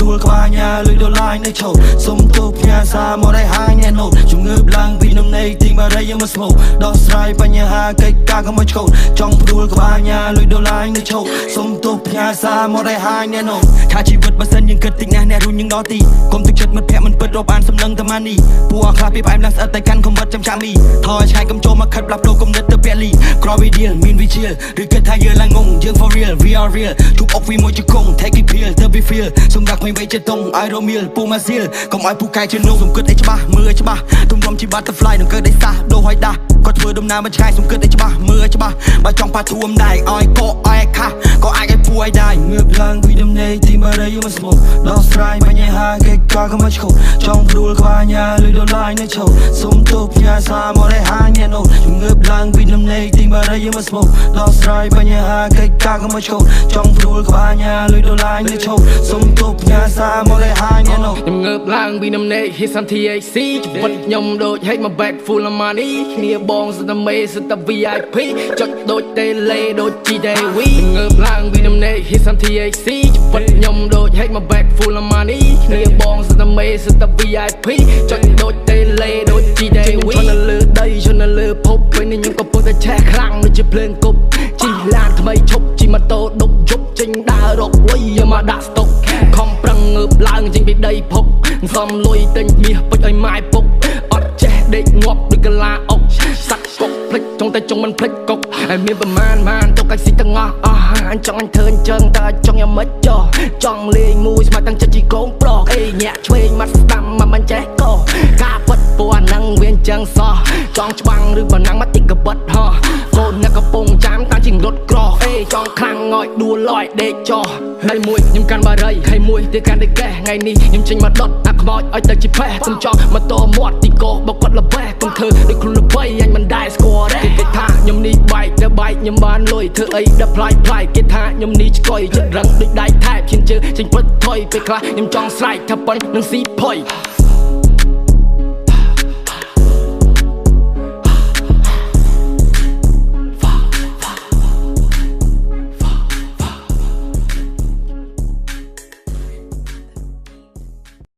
ព្រួលក្បាលញ៉ាលុយដុល្លារនៅឈោសុំទោសផ្ញើសារមកឲ្យហាយអ្នកណូជំងឺឡើងពីនំន័យទីបារីយកមកស្មោដោះស្រាយបញ្ហាកិច្ចការកុំឲ្យឆ្កូតចង់ព្រួលក្បាលញ៉ាលុយដុល្លារនៅឈោសុំទោសផ្ញើសារមកឲ្យហាយអ្នកណូថាជីវិតបើសិនយើងគិតតិចណាស់អ្នករុញយើងដល់ទីកុំទឹកចិត្តមិត្តភក្តិមិនពិតរកបានសំឡឹងតែម៉ានីពួកអខ្លះពីផ្អែមឡើងស្អិតតែកាន់កំបិតចាំចាំមីថយឆ្ងាយកុំចូលមកខិតផ្លាស់ប្ដូរគំនិតទៅពាក់លីក្រវីឌីលមានវិជាឬគិតថាយើងឡើងងងយើង for real we are real ជប់អុកវីមួយជង្គង់ take it feel ទៅ be feel សម្រាប់មិនវេជតុងឲ្យរមៀលពូម៉ាស៊ីលកុំឲ្យពូកែជំនុំសំគិតឲ្យច្បាស់មើលឲ្យច្បាស់ទុំរំជា butterfly នឹងកើតឲ្យសះដូរឲ្យដាស់គាត់ធ្វើដំណើរមកឆ្ងាយសំគិតឲ្យច្បាស់មើលឲ្យច្បាស់បើចង់ប៉ាធួមដែរឲ្យកកឲ្យខាស់ក៏អាចឲ្យពូឲ្យដែរងើបឡើងពីដំណេកទីបារីយកមកស្មោដោះស្រាយបញ្ហាកិច្ចការកុំឲ្យឆ្កូតចង់ព្រួលក្បាលញ៉ាលុយដុល្លារនៅឈោសុំទោសផ្ញើសារមកឲ្យហាយអ្នកណូជំងឺឡើងពីដំណេកទីបារីយកមកស្មោដោះស្រាយបញ្ហាកិច្ចការកុំឲ្យឆ្កូតចង់ព្រួលក្បាលញ៉ាលុយដុល្លារនៅឈោសុំទោសផ្ញើសារមកឲ្យហាយអ្នកណូជំងឺឡើងពីដំណេក hit some THC ជីវិតខ្ញុំដូច hate my back full of money គ្នាបងសិតតែមេសិតតែ VIP ចុចដូច tele ដូច GTV ជំងឺឡើងពីដំណេក hit some THC ជីវិតខ្ញុំដូច hate my back full of money គ្នាបងសិតតែមេសិតតែ VIP ចុចដូច tele ដូច GTV ឈន់លើដីឈន់លើភពពេលនេះខ្ញុំកំពុងតែឆេះខ្លាំងដូចជាភ្លើងគប់ជិះឡានថ្មីឈប់ជិះម៉ូតូដុបយប់ចេញដើររកលុយយកមកដាក់ស្តុកខំប្រឹងងើបឡើងចេញពីដីភុកសំលុយទិញមាសពេជ្រឲ្យម៉ែពុកអត់ចេះដេកងាប់ដូចកលាអុកសាក់កុកភ្លេចចង់តែចង់មិនភ្លេចកុកហើយមានប្រមាណទុកឲ្យស៊ីទាំងអស់អញចង់អញធ្វើអញ្ចឹងតើចង់យ៉ាងម៉េចចោះចង់លេងមួយស្មាត់ទាំងចិត្តជីកូនប្រុសអេញាក់ឆ្វេងមាត់ស្ដាំមកមិនចេះកោការពិតពណ៌ហ្នឹងវាអញ្ចឹងសោះចង់ច្បាំងឬប៉ុណ្ណឹងមកតិចកបិតហោះកូនអ្នកកំពុងចាំតាមជាងរត់ក្រអេចង់ខ្លាំងងយដួលលយដេកចោះហើយមួយខ្ញុំកាន់បារីហើយមួយទៀតកាន់ដេកកេះថ្ងៃនេះខ្ញុំចេញមកដុតអាខ្មោចឲ្យទៅជាផេះខ្ញុំចង់មកតមាត់ទីកោបគាត់ល្បេះកុំធ្វើដូចខ្លួនល្បីអញមិនដែរស្គាល់ទេគេថាខ្ញុំនេះបែកទៅបែកខ្ញុំបានលុយធ្វើអីដល់ផ្លាយផ្លាយគេថាខ្ញុំនេះឆ្កុយចិត្តរឹងដូចដៃថែបឈានជើចេញព្រឹកថយពេលខ្លះខ្ញុំចង់ស្រែកថាប៉ុននឹងស៊ីផុយ